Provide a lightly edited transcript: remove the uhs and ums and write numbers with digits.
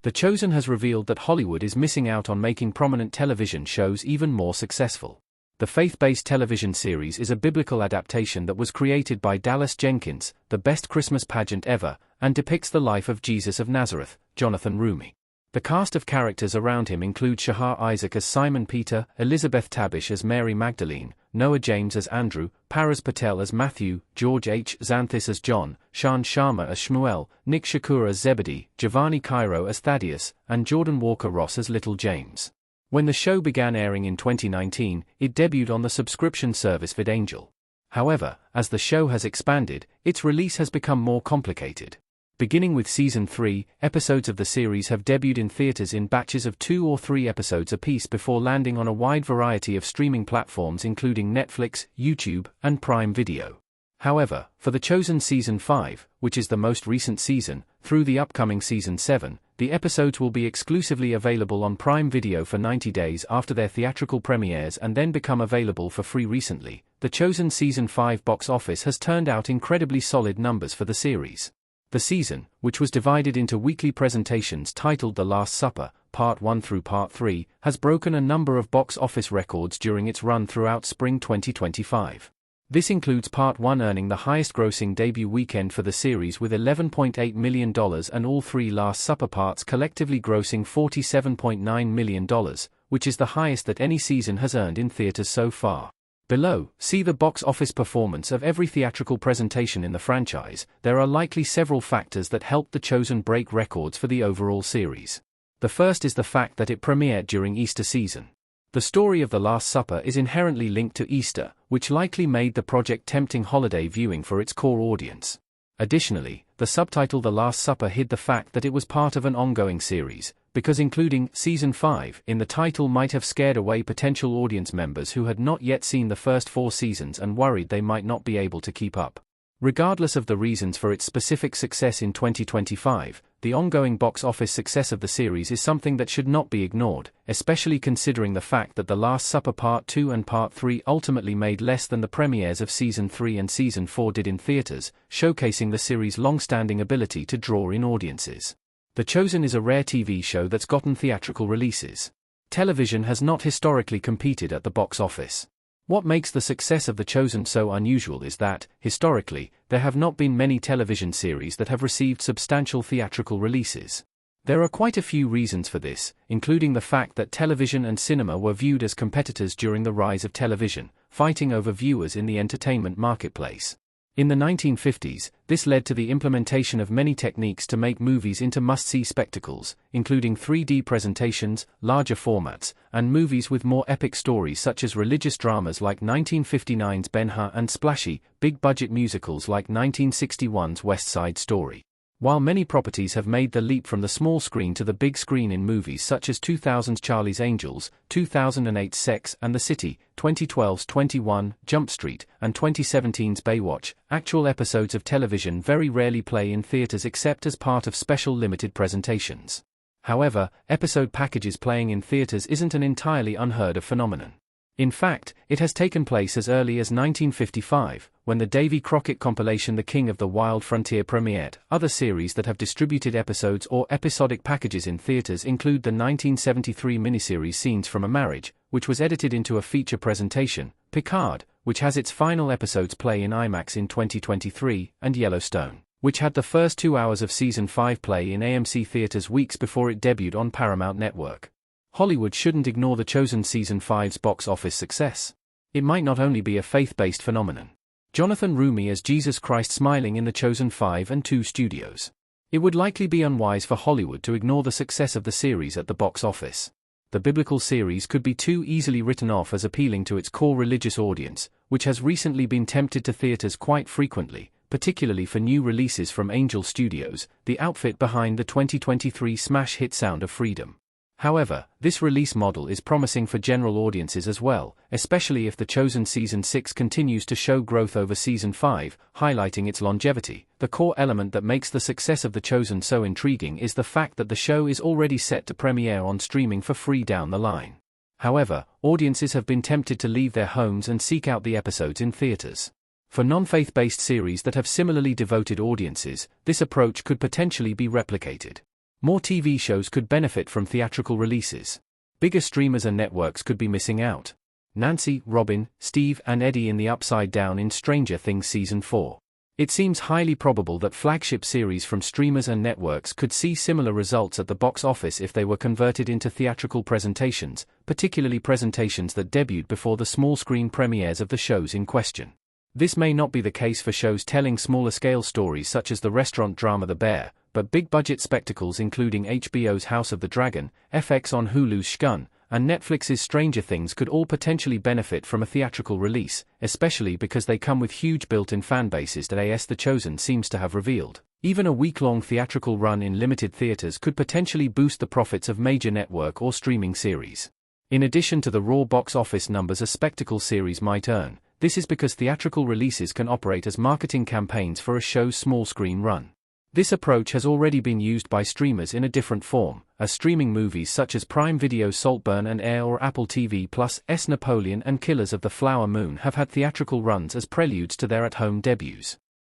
The Chosen has revealed that Hollywood is missing out on making prominent television shows even more successful. The faith-based television series is a biblical adaptation that was created by Dallas Jenkins, the best Christmas pageant ever, and depicts the life of Jesus of Nazareth, Jonathan Roumie. The cast of characters around him include Shahar Isaac as Simon Peter, Elizabeth Tabish as Mary Magdalene, Noah James as Andrew, Paras Patel as Matthew, George H. Xanthis as John, Shan Sharma as Shmuel, Nick Shakur as Zebedee, Giovanni Cairo as Thaddeus, and Jordan Walker Ross as Little James. When the show began airing in 2019, it debuted on the subscription service VidAngel. However, as the show has expanded, its release has become more complicated. Beginning with Season 3, episodes of the series have debuted in theaters in batches of 2 or 3 episodes apiece before landing on a wide variety of streaming platforms including Netflix, YouTube, and Prime Video. However, for The Chosen Season 5, which is the most recent season, through the upcoming Season 7, the episodes will be exclusively available on Prime Video for 90 days after their theatrical premieres and then become available for free recently. The Chosen Season 5 box office has turned out incredibly solid numbers for the series. The season, which was divided into weekly presentations titled The Last Supper, Part 1 through Part 3, has broken a number of box office records during its run throughout spring 2025. This includes Part 1 earning the highest-grossing debut weekend for the series with $11.8 million and all 3 Last Supper parts collectively grossing $47.9 million, which is the highest that any season has earned in theaters so far. Below, see the box office performance of every theatrical presentation in the franchise. There are likely several factors that helped The Chosen break records for the overall series. The first is the fact that it premiered during Easter season. The story of The Last Supper is inherently linked to Easter, which likely made the project tempting holiday viewing for its core audience. Additionally, the subtitle The Last Supper hid the fact that it was part of an ongoing series, because including Season 5 in the title might have scared away potential audience members who had not yet seen the first 4 seasons and worried they might not be able to keep up. Regardless of the reasons for its specific success in 2025, the ongoing box office success of the series is something that should not be ignored, especially considering the fact that The Last Supper Part 2 and Part 3 ultimately made less than the premieres of Season 3 and Season 4 did in theaters, showcasing the series' long-standing ability to draw in audiences. The Chosen is a rare TV show that's gotten theatrical releases. Television has not historically competed at the box office. What makes the success of The Chosen so unusual is that, historically, there have not been many television series that have received substantial theatrical releases. There are quite a few reasons for this, including the fact that television and cinema were viewed as competitors during the rise of television, fighting over viewers in the entertainment marketplace. In the 1950s, this led to the implementation of many techniques to make movies into must-see spectacles, including 3D presentations, larger formats, and movies with more epic stories such as religious dramas like 1959's Ben-Hur and splashy, big-budget musicals like 1961's West Side Story. While many properties have made the leap from the small screen to the big screen in movies such as 2000's Charlie's Angels, 2008's Sex and the City, 2012's 21 Jump Street, and 2017's Baywatch, actual episodes of television very rarely play in theaters except as part of special limited presentations. However, episode packages playing in theaters isn't an entirely unheard-of phenomenon. In fact, it has taken place as early as 1955, when the Davy Crockett compilation The King of the Wild Frontier premiered. Other series that have distributed episodes or episodic packages in theaters include the 1973 miniseries Scenes from a Marriage, which was edited into a feature presentation, Picard, which has its final episodes play in IMAX in 2023, and Yellowstone, which had the first 2 hours of Season 5 play in AMC theaters weeks before it debuted on Paramount Network. Hollywood shouldn't ignore The Chosen Season 5's box office success. It might not only be a faith-based phenomenon. Jonathan Roumie as Jesus Christ smiling in The Chosen 5 and 2 studios. It would likely be unwise for Hollywood to ignore the success of the series at the box office. The biblical series could be too easily written off as appealing to its core religious audience, which has recently been tempted to theaters quite frequently, particularly for new releases from Angel Studios, the outfit behind the 2023 smash hit Sound of Freedom. However, this release model is promising for general audiences as well, especially if The Chosen Season 6 continues to show growth over Season 5, highlighting its longevity. The core element that makes the success of The Chosen so intriguing is the fact that the show is already set to premiere on streaming for free down the line. However, audiences have been tempted to leave their homes and seek out the episodes in theaters. For non-faith-based series that have similarly devoted audiences, this approach could potentially be replicated. More TV shows could benefit from theatrical releases. Bigger streamers and networks could be missing out. Nancy, Robin, Steve, and Eddie in the Upside Down in Stranger Things Season 4. It seems highly probable that flagship series from streamers and networks could see similar results at the box office if they were converted into theatrical presentations, particularly presentations that debuted before the small-screen premieres of the shows in question. This may not be the case for shows telling smaller-scale stories such as the restaurant drama The Bear, but big-budget spectacles including HBO's House of the Dragon, FX on Hulu's Shgun, and Netflix's Stranger Things could all potentially benefit from a theatrical release, especially because they come with huge built-in fanbases that AS The Chosen seems to have revealed. Even a week-long theatrical run in limited theaters could potentially boost the profits of major network or streaming series. In addition to the raw box office numbers a spectacle series might earn, this is because theatrical releases can operate as marketing campaigns for a show's small-screen run. This approach has already been used by streamers in a different form, as streaming movies such as Prime Video's Saltburn and Air or Apple TV Plus' Napoleon and Killers of the Flower Moon have had theatrical runs as preludes to their at-home debuts.